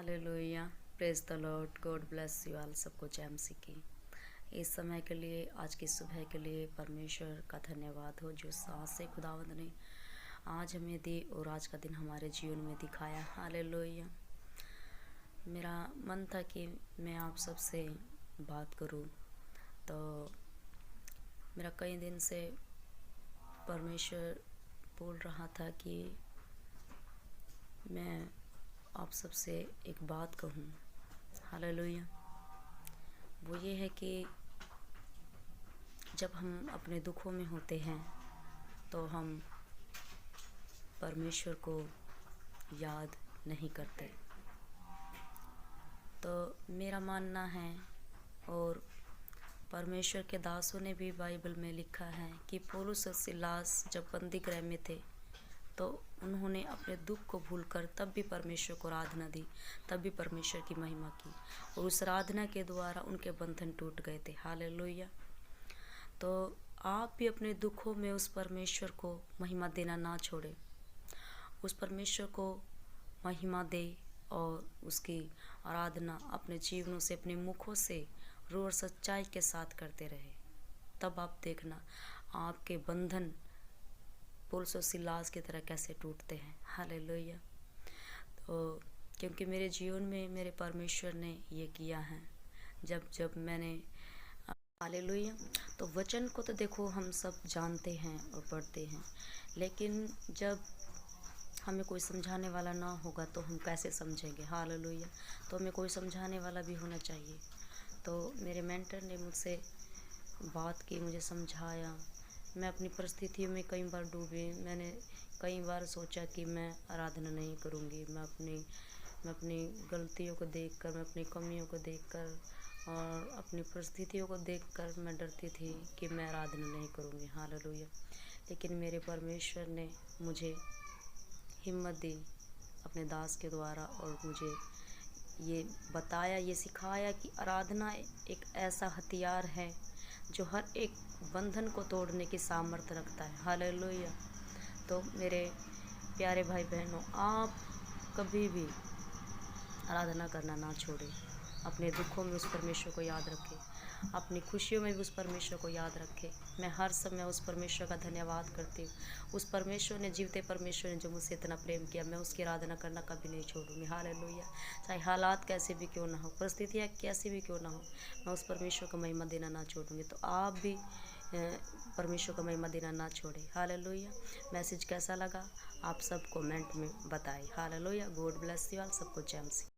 Hallelujah, praise the Lord, God bless you all. सबको जय मसीह की। इस समय के लिए, आज की सुबह के लिए परमेश्वर का धन्यवाद हो जो सांस से खुदावंद ने आज हमें दी और आज का दिन हमारे जीवन में दिखाया। हालेलुया। मेरा मन था कि मैं आप सबसे बात करूं, तो मेरा कई दिन से परमेश्वर बोल रहा था कि मैं आप सबसे एक बात कहूँ। हालेलुया। वो ये है कि जब हम अपने दुखों में होते हैं तो हम परमेश्वर को याद नहीं करते। तो मेरा मानना है, और परमेश्वर के दासों ने भी बाइबल में लिखा है कि पौलुस और सिलास जब बंदी गृह में थे तो उन्होंने अपने दुख को भूलकर तब भी परमेश्वर को आराधना दी, तब भी परमेश्वर की महिमा की, और उस आराधना के द्वारा उनके बंधन टूट गए थे। हालेलुया। तो आप भी अपने दुखों में उस परमेश्वर को महिमा देना ना छोड़े, उस परमेश्वर को महिमा दे और उसकी आराधना अपने जीवनों से, अपने मुखों से रो और सच्चाई के साथ करते रहे। तब आप देखना आपके बंधन पौलुस और सिलास की तरह कैसे टूटते हैं। हालेलुया। तो क्योंकि मेरे जीवन में मेरे परमेश्वर ने ये किया है। जब मैंने हालेलुया। तो वचन को तो देखो हम सब जानते हैं और पढ़ते हैं, लेकिन जब हमें कोई समझाने वाला ना होगा तो हम कैसे समझेंगे। हालेलुया। तो हमें कोई समझाने वाला भी होना चाहिए। तो मेरे मेंटर ने मुझसे बात की, मुझे समझाया। मैं अपनी परिस्थितियों में कई बार डूबी। मैंने कई बार सोचा कि मैं आराधना नहीं करूँगी। मैं अपनी गलतियों को देखकर, मैं अपनी कमियों को देखकर और अपनी परिस्थितियों को देखकर मैं डरती थी कि मैं आराधना नहीं करूँगी। हालेलुया। लेकिन मेरे परमेश्वर ने मुझे हिम्मत दी अपने दास के द्वारा, और मुझे ये बताया, ये सिखाया कि आराधना एक ऐसा हथियार है जो हर एक बंधन को तोड़ने की सामर्थ्य रखता है। हालेलुया। तो मेरे प्यारे भाई बहनों, आप कभी भी आराधना करना ना छोड़ें। अपने दुखों में उस परमेश्वर को याद रखें, अपनी खुशियों में भी उस परमेश्वर को याद रखें। मैं हर समय उस परमेश्वर का धन्यवाद करती हूँ। उस परमेश्वर ने, जीवते परमेश्वर ने जो मुझसे इतना प्रेम किया, मैं उसकी आराधना करना कभी नहीं छोड़ूंगी। हालेलुया। चाहे हालात कैसे भी क्यों ना हो, परिस्थितियाँ कैसी भी क्यों ना हो, मैं उस परमेश्वर को महिमा देना ना छोड़ूंगी। तो आप भी परमेश्वर को महिमा देना ना छोड़े। हालेलुया। मैसेज कैसा लगा आप सब कमेंट में बताएं। Hallelujah. God bless you all. सबको जय मसीह।